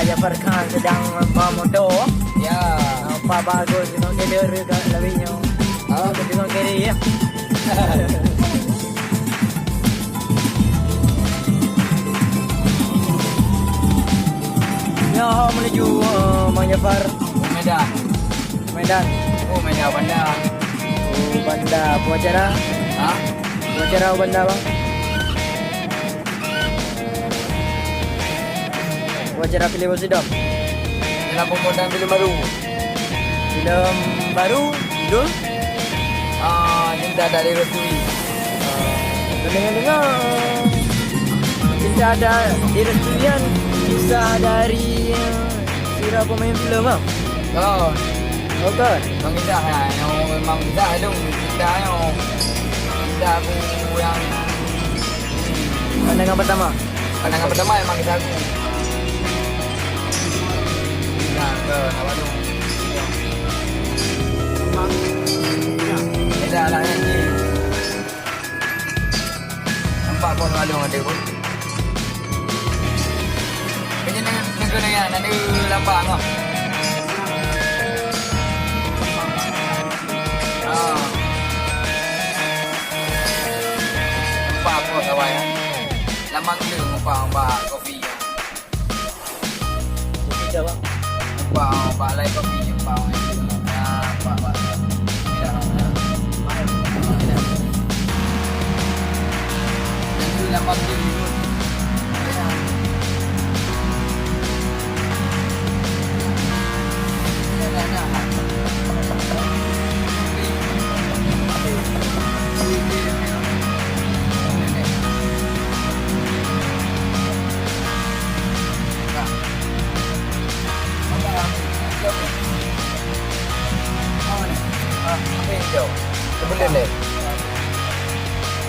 Jafar Khan sedang memotor. Ya. Nampak bagus tengok kamera kat lebihnya. Tengok kamera ya. Ya, menuju Mang Jafar Medan. Medan. Oh, Medan bandar. Oh, bandar. Puacara? Ha? Puacara bandar bang? Puacara filem sedap. Dalam pembuatan filem baru. Filem baru, judul? Cinta dari Restui. Dengar-dengar kita ada direstuian kisah dari sira pemain filem bang. Oh, Oh kan? Bang Izzah lah. Yang memang Izzah tu. Izzah aku yang Pandangan pertama. pandangan pertama memang Izzah aku. Izzah ke apa tu? Izzah lah nyanyi. Nampak pun ngalung ada pun. Kayaknya negara dengan ada lambang lah. Nampak apa kawan ya? Lambang dia nampak kopi. Kita bang. Nampak lain kopi. Nampak. Nanti lambang dia dulu. Apa yang hijau? Sebelum ni.